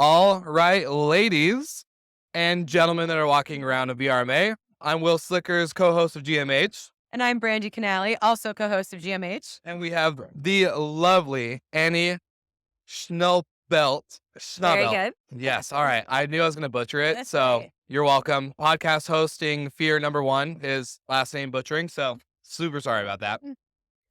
All right, ladies and gentlemen that are walking around a VRMA, I'm Will Slickers, co-host of GMH. And I'm Brandy Canaley, also co-host of GMH. And we have the lovely Annie Schnaubelt. Very good. Yes, all right. I knew I was going to butcher it, That's so right. you're welcome. Podcast hosting fear number one is last name butchering, so super sorry about that.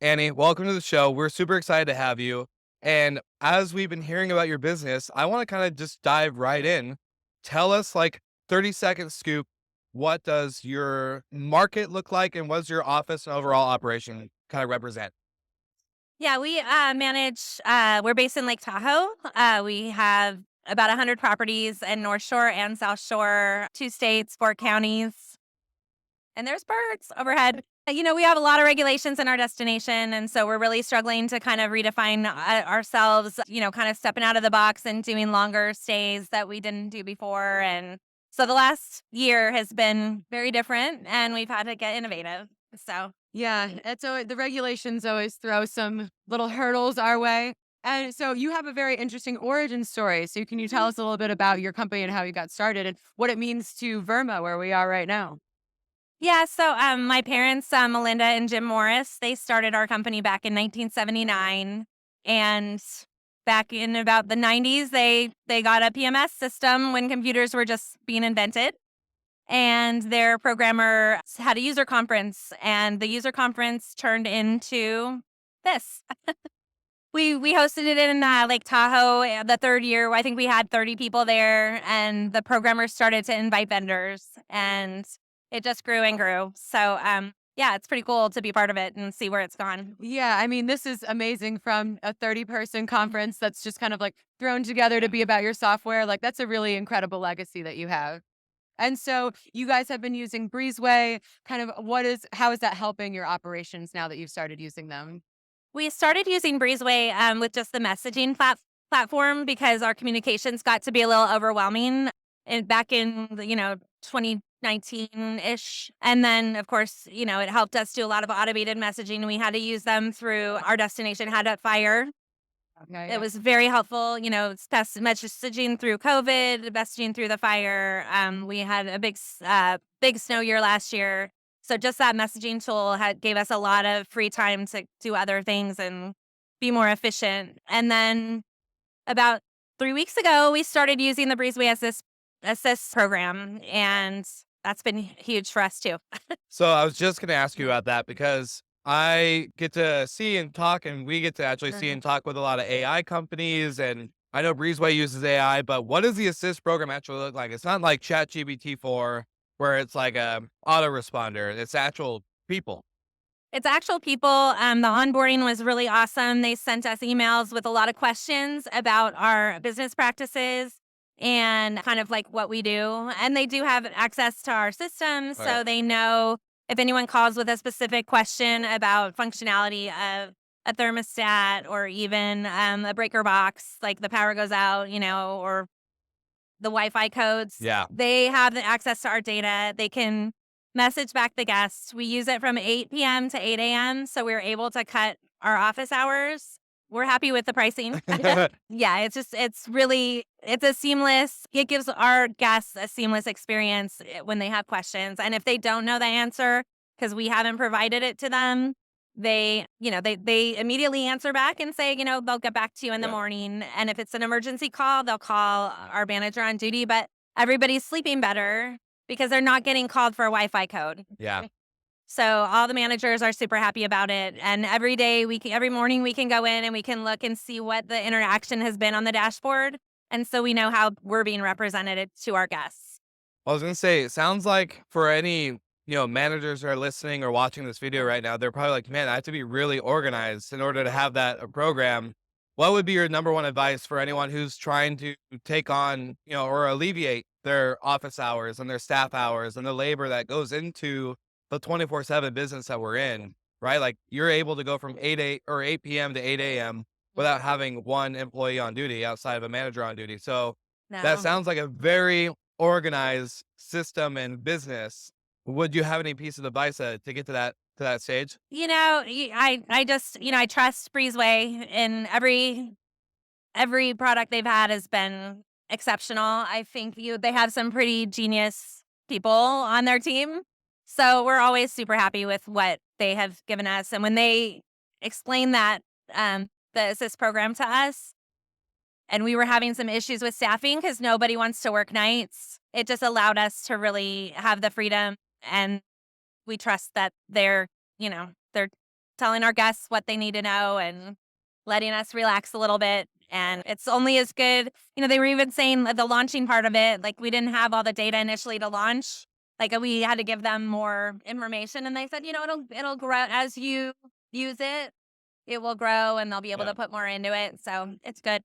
Annie, welcome to the show. We're super excited to have you. And as we've been hearing about your business, I want to kind of just dive right in. Tell us, 30-second scoop. What does your market look like, and what does your office and overall operation kind of represent? Yeah, we manage, we're based in Lake Tahoe. We have about 100 properties in North Shore and South Shore, 2 states, 4 counties. And there's birds overhead. We have a lot of regulations in our destination. And so we're really struggling to kind of redefine ourselves, kind of stepping out of the box and doing longer stays that we didn't do before. And so the last year has been very different and we've had to get innovative. So, Yeah, it's always, the regulations always throw some little hurdles our way. And so you have a very interesting origin story. So can you tell us a little bit about your company and how you got started and what it means to VRMA, where we are right now? yeah, so my parents, Melinda and Jim Morris, they started our company back in 1979. And back in about the 90s, they got a PMS system when computers were just being invented. And their programmer had a user conference, and the user conference turned into this. We hosted it in Lake Tahoe the third year. I think we had 30 people there, and the programmers started to invite vendors, and it just grew and grew. So, yeah, it's pretty cool to be part of it and see where it's gone. Yeah, I mean, this is amazing from a 30-person conference that's just kind of like thrown together to be about your software. Like, that's a really incredible legacy that you have. And so you guys have been using Breezeway. Kind of how is that helping your operations now that you've started using them? We started using Breezeway with just the messaging platform because our communications got to be a little overwhelming back in, 2019-ish. And then, of course, it helped us do a lot of automated messaging. We had to use them through our destination had a fire. Okay. It was very helpful, messaging through COVID, messaging through the fire. We had a big snow year last year. So just that messaging tool gave us a lot of free time to do other things and be more efficient. And then about 3 weeks ago, we started using the Breezeway Assist program, and that's been huge for us too. So I was just going to ask you about that because I get to see and talk, and we get to actually see and talk with a lot of AI companies. And I know Breezeway uses AI, but what does the Assist program actually look like? It's not like ChatGPT-4 where it's like a autoresponder. It's actual people. It's actual people. The onboarding was really awesome. They sent us emails with a lot of questions about our business practices and kind of like what we do. And they do have access to our systems, so Right. they know if anyone calls with a specific question about functionality of a thermostat or even a breaker box, like the power goes out, or the Wi-Fi codes. Yeah. They have the access to our data. They can message back the guests. We use it from 8 p.m. to 8 a.m. So we're able to cut our office hours. We're happy with the pricing. Yeah, it's a seamless, it gives our guests a seamless experience when they have questions. And if they don't know the answer, because we haven't provided it to them, they immediately answer back and say, they'll get back to you in the Yeah. morning. And if it's an emergency call, they'll call our manager on duty, but everybody's sleeping better because they're not getting called for a Wi-Fi code. Yeah. So all the managers are super happy about it. And every morning we can go in and we can look and see what the interaction has been on the dashboard. And so we know how we're being represented to our guests. I was going to say, it sounds like for any, managers who are listening or watching this video right now, they're probably like, man, I have to be really organized in order to have that program. What would be your number one advice for anyone who's trying to take on, or alleviate their office hours and their staff hours and the labor that goes into the 24/7 business that we're in, right? Like you're able to go from 8 p.m. to 8 a.m. without having one employee on duty outside of a manager on duty. So that No. sounds like a very organized system and business. Would you have any piece of advice to get to that stage? I just, I trust Breezeway, and every product they've had has been exceptional. I think they have some pretty genius people on their team. So we're always super happy with what they have given us. And when they explained that the assist program to us, and we were having some issues with staffing because nobody wants to work nights, it just allowed us to really have the freedom. And we trust that they're telling our guests what they need to know and letting us relax a little bit. And it's only as good. They were even saying the launching part of it, like we didn't have all the data initially to launch. Like we had to give them more information, and they said, it'll grow as you use it. It will grow, and they'll be able to put more into it. So it's good.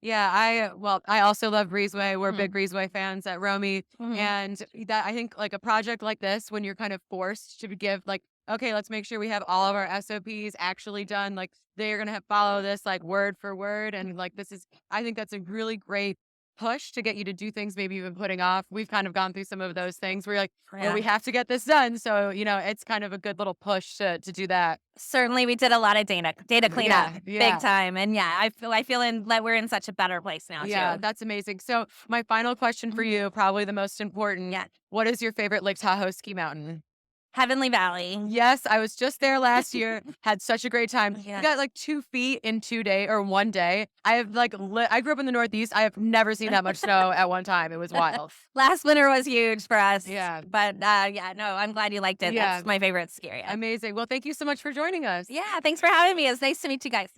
Yeah, I also love Breezeway. We're big Breezeway fans at Romy. And that I think like a project like this, when you're kind of forced to give like, okay, let's make sure we have all of our SOPs actually done. Like they're going to follow this like word for word. And like, I think that's a really great push to get you to do things maybe you've been putting off. We've kind of gone through some of those things where you're like, well, we have to get this done. So, it's kind of a good little push to do that. Certainly, we did a lot of data cleanup, big time. And I feel that we're in such a better place now, Yeah, too. that's amazing. So my final question for you, probably the most important. Yeah. What is your favorite Lake Tahoe ski mountain? Heavenly Valley. Yes, I was just there last year. Had such a great time. Yeah. We got like 2 feet in 2 days or 1 day. I have like I grew up in the Northeast. I have never seen that much snow at one time. It was wild. Last winter was huge for us. Yeah. But I'm glad you liked it. Yeah. That's my favorite ski area. Amazing. Well, thank you so much for joining us. Yeah, thanks for having me. It's nice to meet you guys.